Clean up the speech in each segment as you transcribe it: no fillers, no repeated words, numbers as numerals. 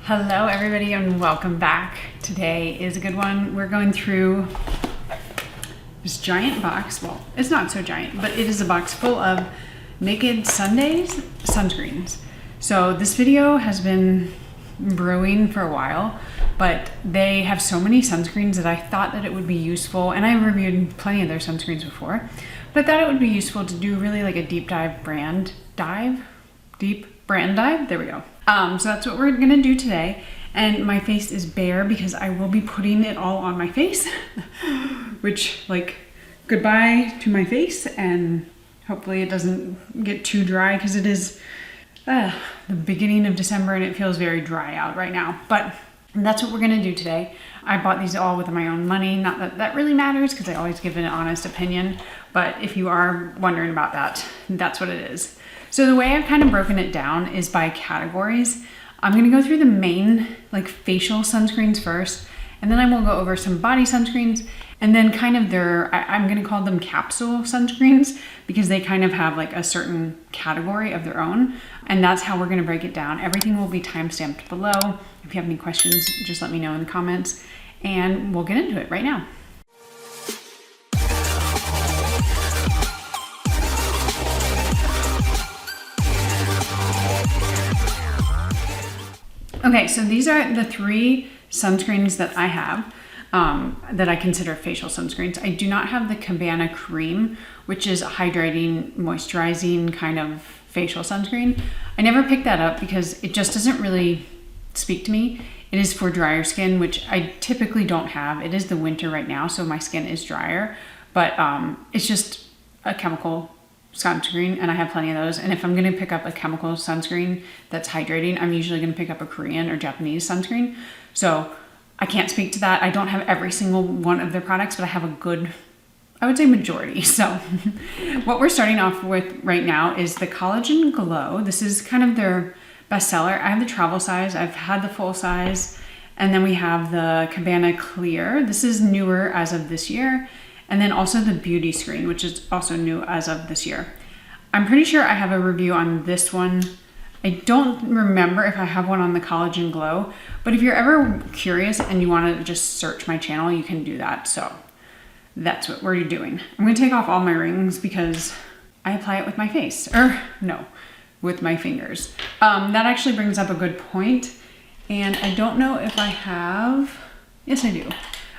Hello everybody and welcome back. Today is a good one. We're going through this giant box. Well, it's not so giant, but it is a box full of Naked Sundays sunscreens. So this video has been brewing for a while, but they have so many sunscreens that I thought that it would be useful, and I reviewed plenty of their sunscreens before, but I thought it would be useful to do really like a deep brand dive. There we go. So that's what we're gonna do today. And my face is bare because I will be putting it all on my face, which, like, goodbye to my face, and hopefully it doesn't get too dry because it is the beginning of December and it feels very dry out right now. But that's what we're gonna do today. I bought these all with my own money. Not that that really matters because I always give an honest opinion, but if you are wondering about that, that's what it is. So the way I've kind of broken it down is by categories. I'm gonna go through the main like facial sunscreens first, and then I will go over some body sunscreens, and then kind of I'm gonna call them capsule sunscreens because they kind of have like a certain category of their own, and that's how we're gonna break it down. Everything will be timestamped below. If you have any questions, just let me know in the comments, and we'll get into it right now. Okay, so these are the three sunscreens that I have that I consider facial sunscreens. I do not have the Cabana Cream, which is a hydrating, moisturizing kind of facial sunscreen. I never picked that up because it just doesn't really speak to me. It is for drier skin, which I typically don't have. It is the winter right now, so my skin is drier, but it's just a chemical sunscreen, and I have plenty of those. And if I'm gonna pick up a chemical sunscreen that's hydrating, I'm usually gonna pick up a Korean or Japanese sunscreen. So I can't speak to that. I don't have every single one of their products, but I have a good, I would say, majority. So what we're starting off with right now is the Collagen Glow. This is kind of their bestseller. I have the travel size, I've had the full size, and then we have the Cabana Clear. This is newer as of this year. And then also the Beautyscreen, which is also new as of this year. I'm pretty sure I have a review on this one. I don't remember if I have one on the Collagen Glow, but if you're ever curious and you want to just search my channel, you can do that. So that's what we're doing. I'm gonna take off all my rings because I apply it with my face, or no, with my fingers. That actually brings up a good point, and I don't know if I have, yes I do.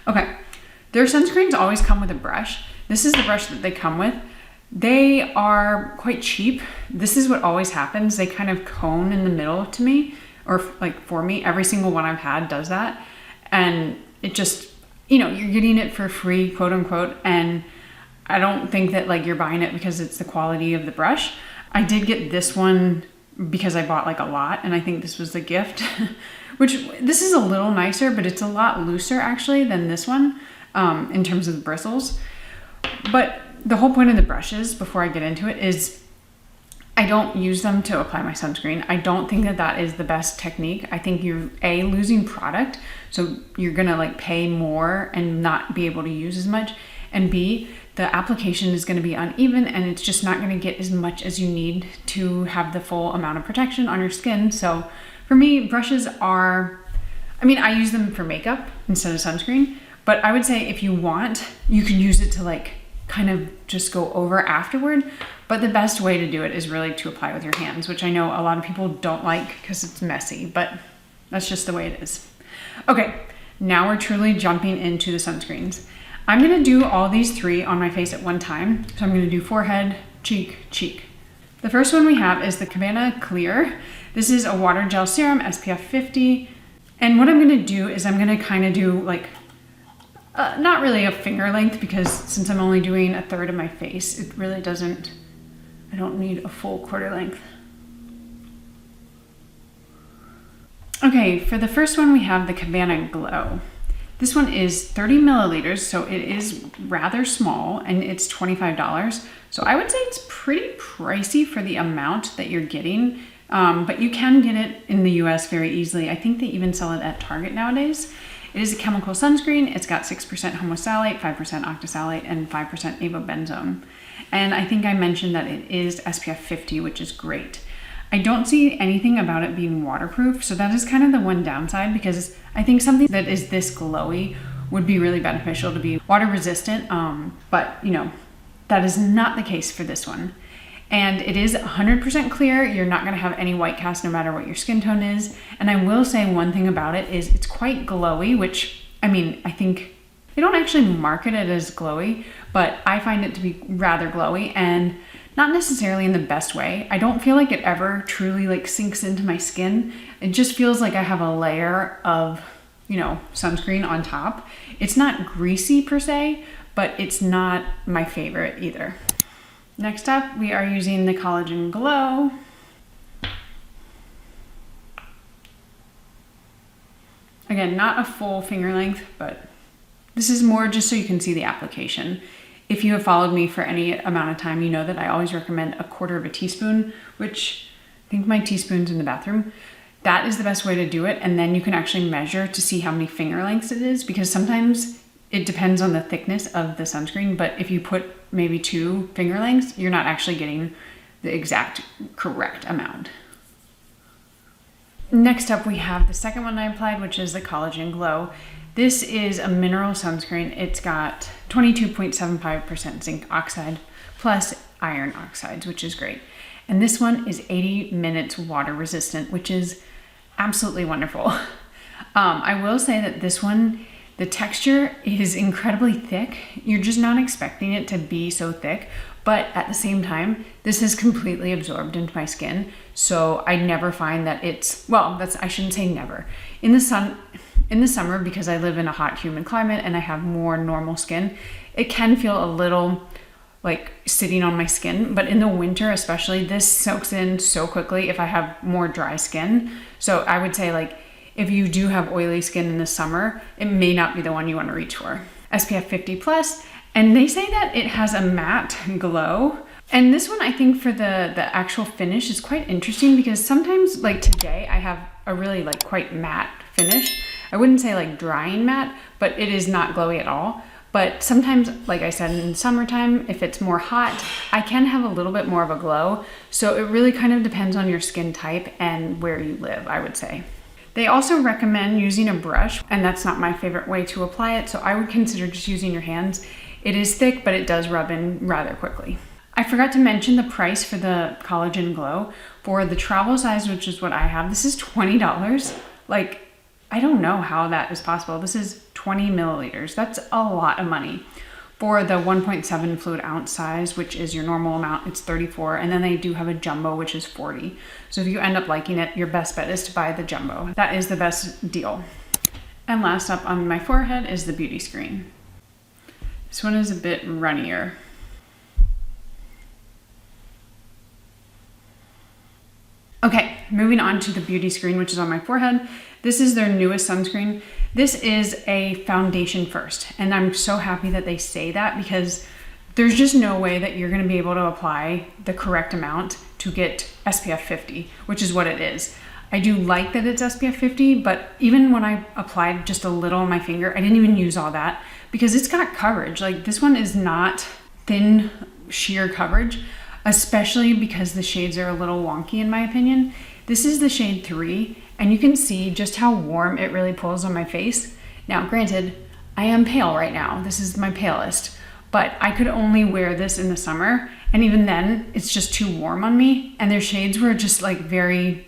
Okay. Their sunscreens always come with a brush. This is the brush that they come with. They are quite cheap. This is what always happens. They kind of cone in the middle to me, or like for me. Every single one I've had does that. And it just, you know, you're getting it for free, quote unquote. And I don't think that like you're buying it because it's the quality of the brush. I did get this one because I bought like a lot, and I think this was the gift, which this is a little nicer, but it's a lot looser actually than this one. In terms of the bristles. But the whole point of the brushes, before I get into it, is I don't use them to apply my sunscreen. I don't think that that is the best technique. I think you're A, losing product, so you're gonna like pay more and not be able to use as much, and B, the application is gonna be uneven and it's just not gonna get as much as you need to have the full amount of protection on your skin. So for me, brushes are, I mean, I use them for makeup instead of sunscreen. But I would say if you want, you can use it to like kind of just go over afterward. But the best way to do it is really to apply with your hands, which I know a lot of people don't like because it's messy, but that's just the way it is. Okay, now we're truly jumping into the sunscreens. I'm gonna do all these three on my face at one time. So I'm gonna do forehead, cheek, cheek. The first one we have is the Cabana Clear. This is a water gel serum, SPF 50. And what I'm gonna do is I'm gonna kind of do like, not really a finger length, because since I'm only doing a third of my face, it really doesn't, I don't need a full quarter length. Okay, for the first one we have the Cabana Glow. This one is 30 milliliters, so it is rather small, and it's $25. So I would say it's pretty pricey for the amount that you're getting, but you can get it in the US very easily. I think they even sell it at Target nowadays. It is a chemical sunscreen. It's got 6% homosalate, 5% octosalate, and 5% avobenzone. And I think I mentioned that it is SPF 50, which is great. I don't see anything about it being waterproof, so that is kind of the one downside, because I think something that is this glowy would be really beneficial to be water resistant, but you know, that is not the case for this one. And it is 100% clear. You're not gonna have any white cast no matter what your skin tone is. And I will say one thing about it is it's quite glowy, which, I mean, I think they don't actually market it as glowy, but I find it to be rather glowy, and not necessarily in the best way. I don't feel like it ever truly like sinks into my skin. It just feels like I have a layer of, you know, sunscreen on top. It's not greasy per se, but it's not my favorite either. Next up, we are using the Collagen Glow. Again, not a full finger length, but this is more just so you can see the application. If you have followed me for any amount of time, you know that I always recommend 1/4 of a teaspoon, which I think my teaspoon's in the bathroom. That is the best way to do it. And then you can actually measure to see how many finger lengths it is, because sometimes it depends on the thickness of the sunscreen. But if you put maybe 2 finger lengths, you're not actually getting the exact correct amount. Next up, we have the second one I applied, which is the Collagen Glow. This is a mineral sunscreen. It's got 22.75% zinc oxide plus iron oxides, which is great. And this one is 80 minutes water resistant, which is absolutely wonderful. I will say that this one, the texture is incredibly thick. You're just not expecting it to be so thick, but at the same time, this is completely absorbed into my skin. So I never find that it's, well, I shouldn't say never. In the summer, because I live in a hot, humid climate and I have more normal skin, it can feel a little like sitting on my skin. But in the winter especially, this soaks in so quickly if I have more dry skin. So I would say, like, if you do have oily skin in the summer, it may not be the one you want to reach for. SPF 50 plus, and they say that it has a matte glow. And this one, I think for the actual finish is quite interesting, because sometimes, like today, I have a really like quite matte finish. I wouldn't say like drying matte, but it is not glowy at all. But sometimes, like I said, in summertime, if it's more hot, I can have a little bit more of a glow. So it really kind of depends on your skin type and where you live, I would say. They also recommend using a brush, and that's not my favorite way to apply it. So I would consider just using your hands. It is thick, but it does rub in rather quickly. I forgot to mention the price for the Collagen Glow. For the travel size, which is what I have, this is $20. Like, I don't know how that is possible. This is 20 milliliters. That's a lot of money. For the 1.7 fluid ounce size, which is your normal amount, it's 34. And then they do have a jumbo, which is 40. So if you end up liking it, your best bet is to buy the jumbo. That is the best deal. And last up on my forehead is the Beautyscreen. This one is a bit runnier. Okay, moving on to the Beautyscreen, which is on my forehead. This is their newest sunscreen. This is a foundation first, and I'm so happy that they say that, because there's just no way that you're gonna be able to apply the correct amount to get SPF 50, which is what it is. I do like that it's SPF 50, but even when I applied just a little on my finger, I didn't even use all that, because it's got coverage. Like, this one is not thin, sheer coverage, especially because the shades are a little wonky in my opinion. This is the shade 3, and you can see just how warm it really pulls on my face. Now, granted, I am pale right now. This is my palest, but I could only wear this in the summer, and even then, it's just too warm on me, and their shades were just like very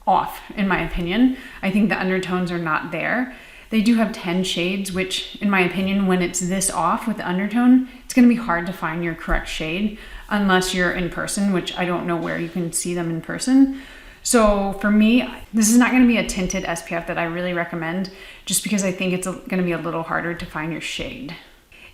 off, in my opinion. I think the undertones are not there. They do have 10 shades, which in my opinion, when it's this off with the undertone, it's gonna be hard to find your correct shade unless you're in person, which I don't know where you can see them in person. So for me, this is not gonna be a tinted SPF that I really recommend, just because I think it's gonna be a little harder to find your shade.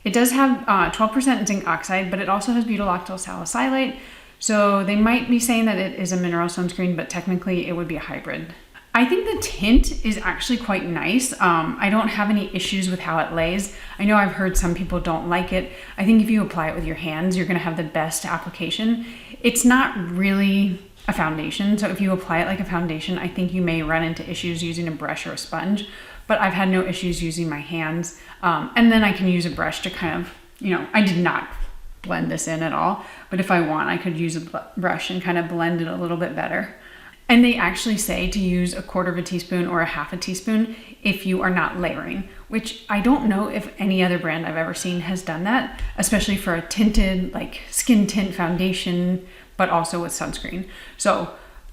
It does have 12% zinc oxide, but it also has butylactyl salicylate. So they might be saying that it is a mineral sunscreen, but technically it would be a hybrid. I think the tint is actually quite nice. I don't have any issues with how it lays. I know I've heard some people don't like it. I think if you apply it with your hands, you're gonna have the best application. It's not really a foundation, so if you apply it like a foundation, I think you may run into issues using a brush or a sponge, but I've had no issues using my hands. And then I can use a brush to kind of, I did not blend this in at all, but if I want, I could use a brush and kind of blend it a little bit better. And they actually say to use 1/4 teaspoon or 1/2 teaspoon if you are not layering, which I don't know if any other brand I've ever seen has done that, especially for a tinted, like skin tint foundation, but also with sunscreen. So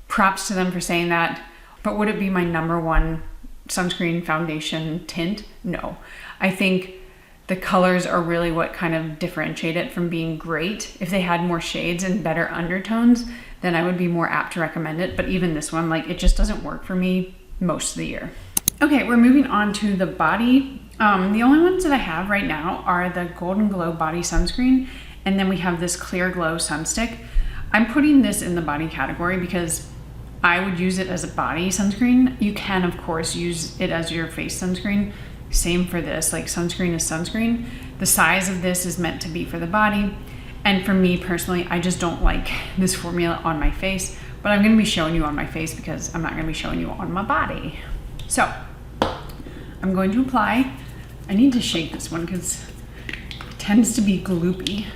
props to them for saying that. But would it be my #1 sunscreen foundation tint? No. I think the colors are really what kind of differentiate it from being great. If they had more shades and better undertones, then I would be more apt to recommend it. But even this one, like, it just doesn't work for me most of the year. Okay, we're moving on to the body. The only ones that I have right now are the Golden Glow Body Sunscreen, and then we have this Clear Glow Sunstick. I'm putting this in the body category because I would use it as a body sunscreen. You can, of course, use it as your face sunscreen. Same for this, like sunscreen is sunscreen. The size of this is meant to be for the body. And for me personally, I just don't like this formula on my face, but I'm gonna be showing you on my face because I'm not gonna be showing you on my body. So I'm going to apply. I need to shake this one because it tends to be gloopy.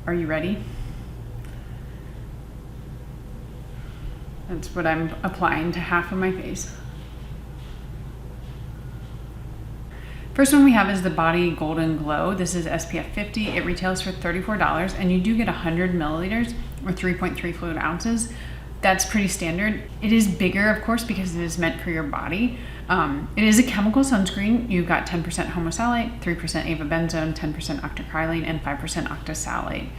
Are you ready? That's what I'm applying to half of my face. First one we have is the Body Golden Glow. This is SPF 50. It retails for $34 and you do get 100 milliliters or 3.3 fluid ounces. That's pretty standard. It is bigger, of course, because it is meant for your body. It is a chemical sunscreen. You've got 10% homosalate, 3% avobenzone, 10% octocrylene, and 5% octosalate.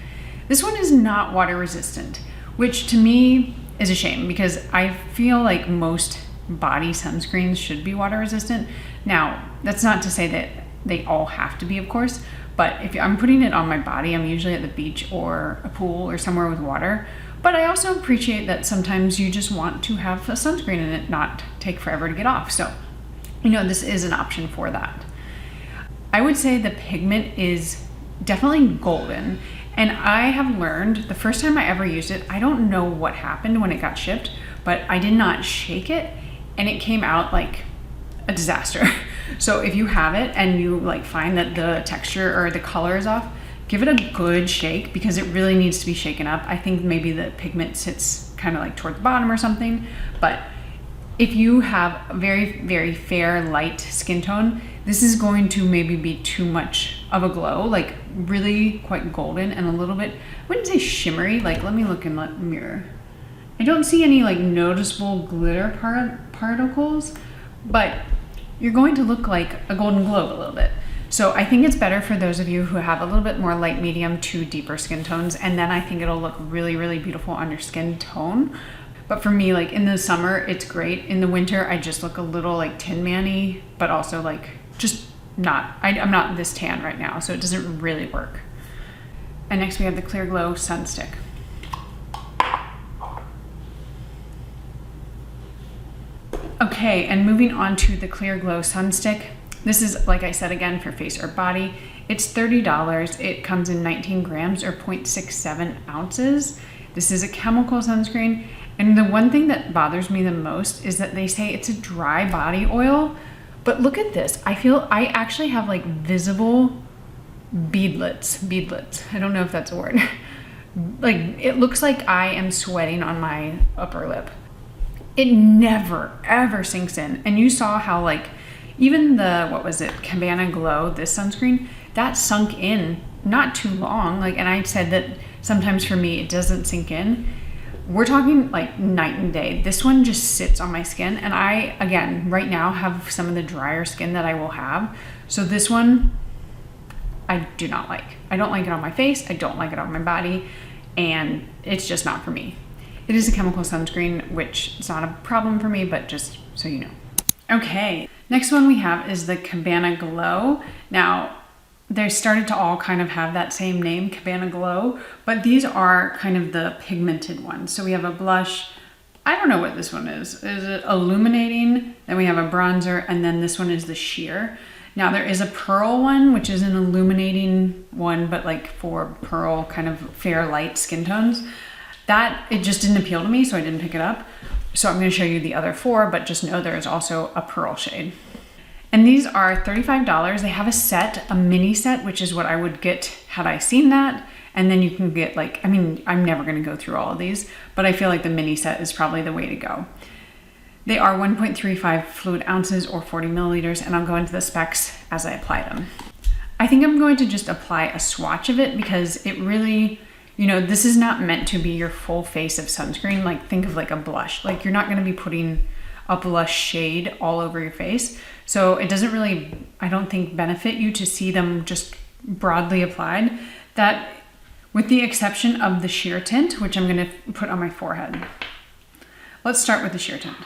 This one is not water resistant, which to me is a shame because I feel like most body sunscreens should be water resistant. Now, that's not to say that they all have to be, of course, but if I'm putting it on my body, I'm usually at the beach or a pool or somewhere with water. But I also appreciate that sometimes you just want to have a sunscreen and it not take forever to get off. So, you know, this is an option for that. I would say the pigment is definitely golden. And I have learned the first time I ever used it, I don't know what happened when it got shipped, but I did not shake it and it came out like a disaster. So if you have it and you like find that the texture or the color is off, give it a good shake because it really needs to be shaken up. I think maybe the pigment sits kind of like toward the bottom or something, but if you have a very, very fair, light skin tone, this is going to maybe be too much of a glow, like really quite golden and a little bit, I wouldn't say shimmery, like let me look in the mirror. I don't see any like noticeable glitter particles, but you're going to look like a golden glow a little bit. So I think it's better for those of you who have a little bit more light, medium to deeper skin tones, and then I think it'll look really, really beautiful on your skin tone. But for me, like in the summer, it's great. In the winter, I just look a little like Tin Man-y, but also like just not, I'm not this tan right now, so it doesn't really work. And next we have the Clear Glow Sun Stick. Okay, and moving on to the Clear Glow Sun Stick. This is, like I said again, for face or body. It's $30. It comes in 19 grams or 0.67 ounces. This is a chemical sunscreen. And the one thing that bothers me the most is that they say it's a dry body oil, but look at this. I feel I actually have like visible beadlets. I don't know if that's a word. Like it looks like I am sweating on my upper lip. It never ever sinks in. And you saw how like even the, what was it, Cabana Glow, this sunscreen, that sunk in not too long. Like, and I said that sometimes for me it doesn't sink in. We're talking like night and day. This one just sits on my skin, and I, again, right now have some of the drier skin that I will have. So this one, I do not like. I don't like it on my face. I don't like it on my body, and it's just not for me. It is a chemical sunscreen, which is not a problem for me, but just so you know. Okay, next one we have is the Cabana Glow. Now, they started to all kind of have that same name, Cabana Glow, but these are kind of the pigmented ones. So we have a blush. I don't know what this one is. Is it illuminating? Then we have a bronzer, and then this one is the sheer. Now there is a pearl one, which is an illuminating one, but like for pearl kind of fair light skin tones. That, it just didn't appeal to me, so I didn't pick it up. So I'm gonna show you the other four, but just know there is also a pearl shade. And these are $35. They have a set, a mini set, which is what I would get had I seen that. And then you can get like, I mean, I'm never gonna go through all of these, but I feel like the mini set is probably the way to go. They are 1.35 fluid ounces or 40 milliliters, and I'll go into the specs as I apply them. I think I'm going to just apply a swatch of it because it really, you know, this is not meant to be your full face of sunscreen. Like think of like a blush. Like you're not gonna be putting a blush shade all over your face. So it doesn't really, I don't think, benefit you to see them just broadly applied. That, with the exception of the sheer tint, which I'm gonna put on my forehead. Let's start with the sheer tint.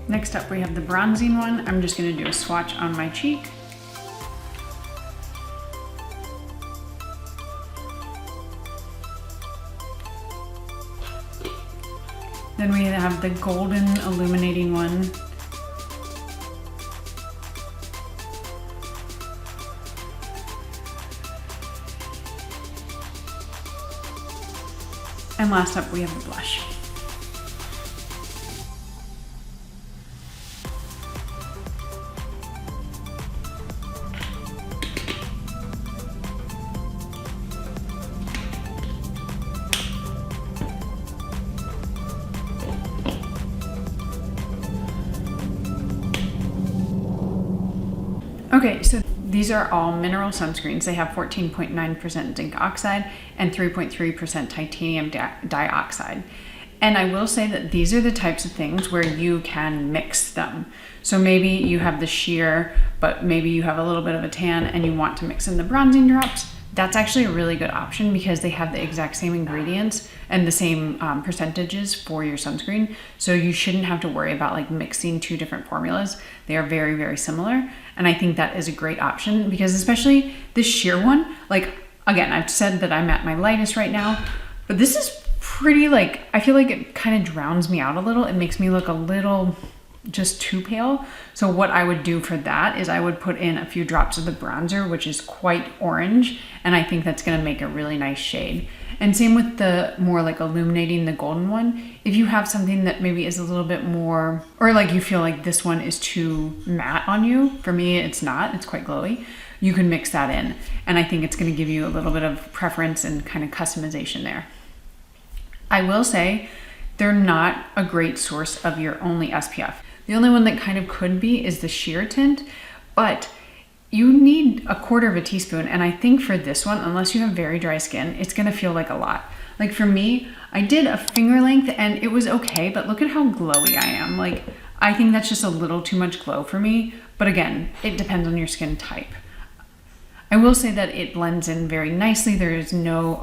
Next up we have the bronzing one. I'm just gonna do a swatch on my cheek. Then we have the golden illuminating one. And last up we have the blush. Okay, so these are all mineral sunscreens. They have 14.9% zinc oxide and 3.3% titanium dioxide. And I will say that these are the types of things where you can mix them. So maybe you have the sheer, but maybe you have a little bit of a tan and you want to mix in the bronzing drops. That's actually a really good option because they have the exact same ingredients and the same percentages for your sunscreen. So you shouldn't have to worry about like mixing two different formulas. They are very, very similar. And I think that is a great option because especially this sheer one, like again, I've said that I'm at my lightest right now, but this is pretty like, I feel like it kind of drowns me out a little. It makes me look a little just too pale. So what I would do for that is I would put in a few drops of the bronzer, which is quite orange. And I think that's gonna make a really nice shade. And same with the more like illuminating, the golden one. If you have something that maybe is a little bit more, or like you feel like this one is too matte on you, for me it's not, it's quite glowy, you can mix that in. And I think it's gonna give you a little bit of preference and kind of customization there. I will say they're not a great source of your only SPF. The only one that kind of could be is the sheer tint, but you need 1/4 teaspoon. And I think for this one, unless you have very dry skin, it's gonna feel like a lot. Like for me, I did a finger length and it was okay, but look at how glowy I am. Like, I think that's just a little too much glow for me. But again, it depends on your skin type. I will say that it blends in very nicely. There's no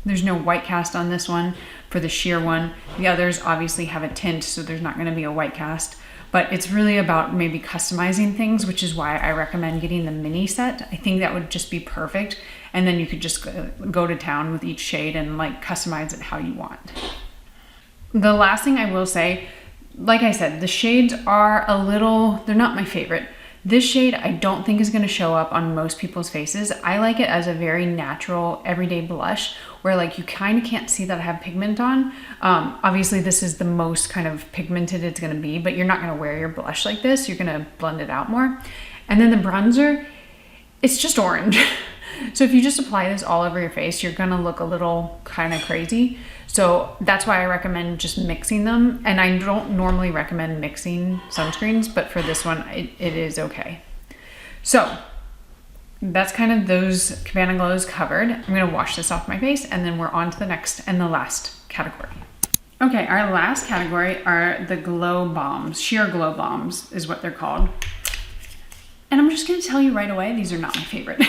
white cast on this one for the sheer one. The others obviously have a tint, so there's not gonna be a white cast, but it's really about maybe customizing things, which is why I recommend getting the mini set. I think that would just be perfect. And then you could just go to town with each shade and like customize it how you want. The last thing I will say, like I said, the shades are they're not my favorite. This shade I don't think is gonna show up on most people's faces. I like it as a very natural everyday blush where like you kind of can't see that I have pigment on. Obviously this is the most kind of pigmented it's gonna be, but you're not gonna wear your blush like this. You're gonna blend it out more. And then the bronzer, it's just orange. So if you just apply this all over your face, you're gonna look a little kind of crazy. So that's why I recommend just mixing them. And I don't normally recommend mixing sunscreens, but for this one, it is okay. So that's kind of those Cabana Glows covered. I'm gonna wash this off my face and then we're on to the next and the last category. Okay, our last category are the glow balms. Sheer glow balms is what they're called. And I'm just gonna tell you right away, these are not my favorite.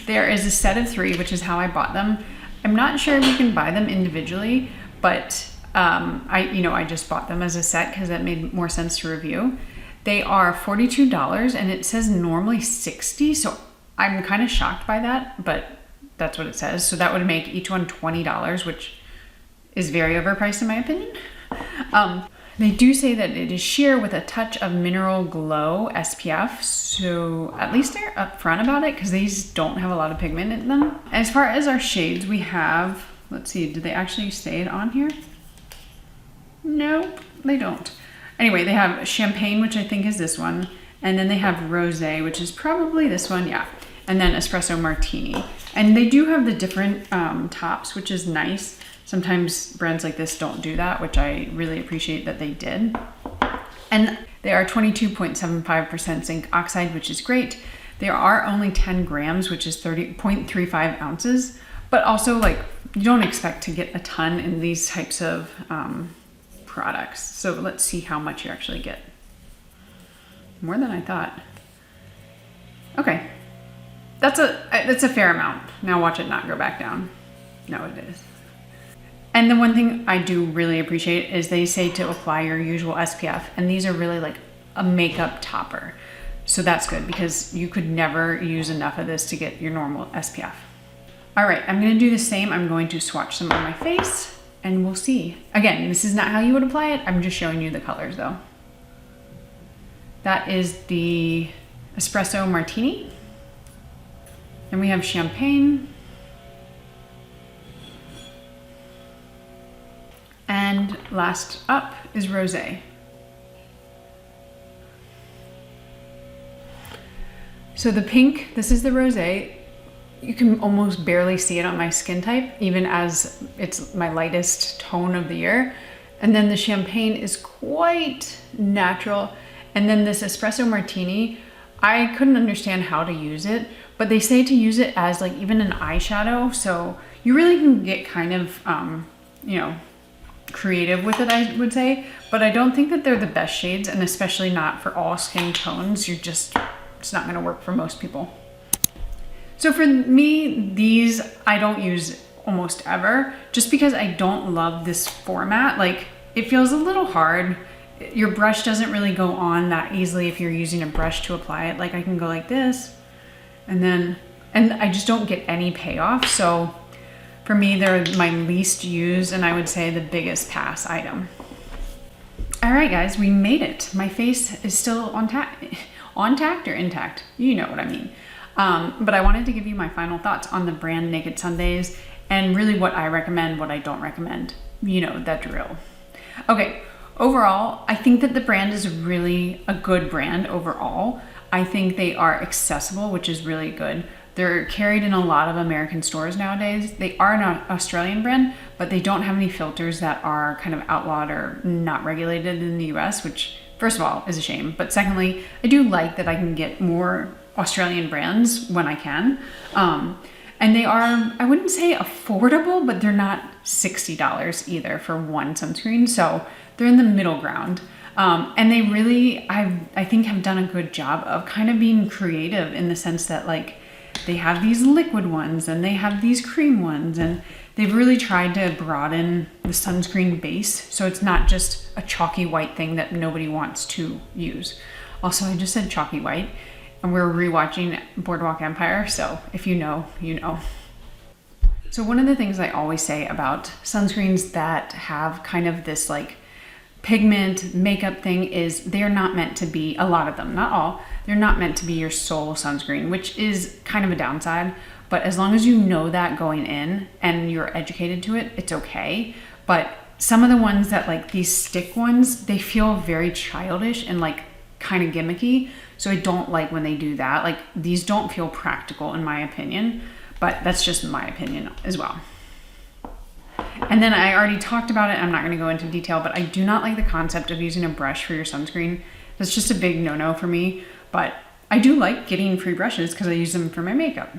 There is a set of 3, which is how I bought them. I'm not sure if you can buy them individually, but I just bought them as a set because that made more sense to review. They are $42 and it says normally $60, so I'm kind of shocked by that, but that's what it says. So that would make each one $20, which is very overpriced in my opinion. They do say that it is sheer with a touch of mineral glow SPF, so at least they're upfront about it because these don't have a lot of pigment in them. As far as our shades, we have, let's see, did they actually say it on here? Nope, they don't. Anyway, they have champagne, which I think is this one, and then they have rosé, which is probably this one, yeah, and then espresso martini. And they do have the different tops, which is nice. Sometimes brands like this don't do that, which I really appreciate that they did. And they are 22.75% zinc oxide, which is great. There are only 10 grams, which is 30.35 ounces, but also like you don't expect to get a ton in these types of products. So let's see how much you actually get. More than I thought. Okay, that's a fair amount. Now watch it not go back down. No, it is. And the one thing I do really appreciate is they say to apply your usual SPF, and these are really like a makeup topper. So that's good because you could never use enough of this to get your normal SPF. All right, I'm gonna do the same. I'm going to swatch some on my face and we'll see. Again, this is not how you would apply it. I'm just showing you the colors though. That is the espresso martini. Then we have champagne. And last up is rosé. So the pink, this is the rosé. You can almost barely see it on my skin type, even as it's my lightest tone of the year. And then the champagne is quite natural. And then this espresso martini, I couldn't understand how to use it, but they say to use it as like even an eyeshadow. So you really can get kind of, creative with it, I would say, but I don't think that they're the best shades, and especially not for all skin tones. It's not gonna work for most people. So for me, these I don't use almost ever, just because I don't love this format. Like, it feels a little hard. Your brush doesn't really go on that easily if you're using a brush to apply it. Like, I can go like this, and I just don't get any payoff. So for me, they're my least used, and I would say the biggest pass item. All right, guys, we made it. My face is still intact. You know what I mean. But I wanted to give you my final thoughts on the brand Naked Sundays and really what I recommend, what I don't recommend. You know, that drill. Okay, overall, I think that the brand is really a good brand overall. I think they are accessible, which is really good. They're carried in a lot of American stores nowadays. They are an Australian brand, but they don't have any filters that are kind of outlawed or not regulated in the US, which first of all is a shame. But secondly, I do like that I can get more Australian brands when I can. And they are, I wouldn't say affordable, but they're not $60 either for one sunscreen. So they're in the middle ground. And they really, I think have done a good job of kind of being creative in the sense that like, they have these liquid ones and they have these cream ones, and they've really tried to broaden the sunscreen base so it's not just a chalky white thing that nobody wants to use. Also, I just said chalky white, and we're rewatching Boardwalk Empire, so if you know, you know. So one of the things I always say about sunscreens that have kind of this like pigment makeup thing is they're not meant to be, a lot of them, not all, they're not meant to be your sole sunscreen, which is kind of a downside. But as long as you know that going in and you're educated to it, it's okay. But some of the ones that like these stick ones, they feel very childish and like kind of gimmicky. So I don't like when they do that. Like, these don't feel practical in my opinion, but that's just my opinion as well. And then I already talked about it. I'm not going to go into detail, but I do not like the concept of using a brush for your sunscreen. That's just a big no-no for me, but I do like getting free brushes because I use them for my makeup.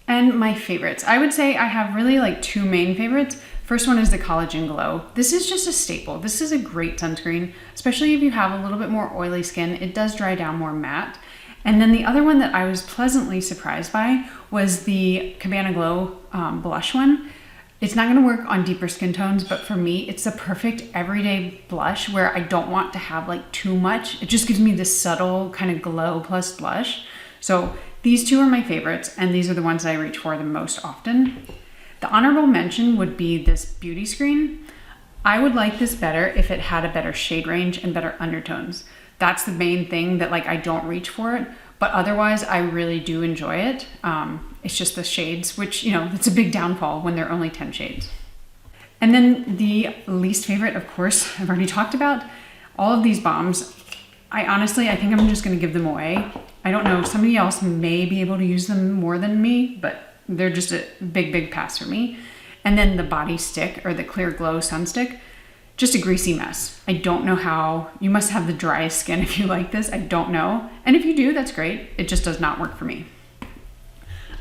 And my favorites, I would say I have really like two main favorites. First one is the Collagen Glow. This is just a staple. This is a great sunscreen, especially if you have a little bit more oily skin. It does dry down more matte. And then the other one that I was pleasantly surprised by was the Cabana Glow blush one. It's not gonna work on deeper skin tones, but for me, it's the perfect everyday blush where I don't want to have like too much. It just gives me this subtle kind of glow plus blush. So these two are my favorites, and these are the ones that I reach for the most often. The honorable mention would be this Beautyscreen. I would like this better if it had a better shade range and better undertones. That's the main thing that like I don't reach for it, but otherwise I really do enjoy it. It's just the shades, which, you know, it's a big downfall when there are only 10 shades. And then the least favorite, of course, I've already talked about. All of these balms, I think I'm just gonna give them away. I don't know, somebody else may be able to use them more than me, but they're just a big, big pass for me. And then the body stick, or the Clear Glow Sun Stick, just a greasy mess. I don't know how, you must have the driest skin if you like this, I don't know. And if you do, that's great. It just does not work for me.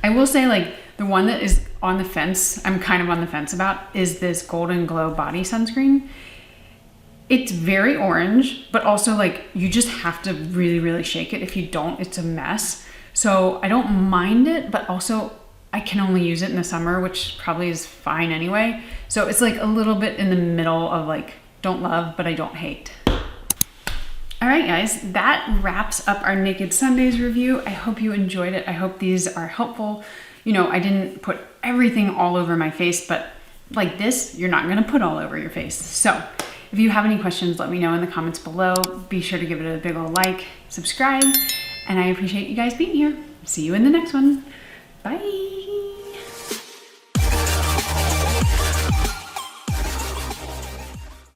I will say, like, the one that is on the fence, I'm kind of on the fence about, is this Golden Glow body sunscreen. It's very orange, but also like you just have to really, really shake it. If you don't, it's a mess. So I don't mind it, but also I can only use it in the summer, which probably is fine anyway. So it's like a little bit in the middle of like, don't love, but I don't hate. All right, guys, that wraps up our Naked Sundays review. I hope you enjoyed it. I hope these are helpful. You know, I didn't put everything all over my face, but like this, you're not gonna put all over your face. So if you have any questions, let me know in the comments below. Be sure to give it a big ol' like, subscribe, and I appreciate you guys being here. See you in the next one. Bye.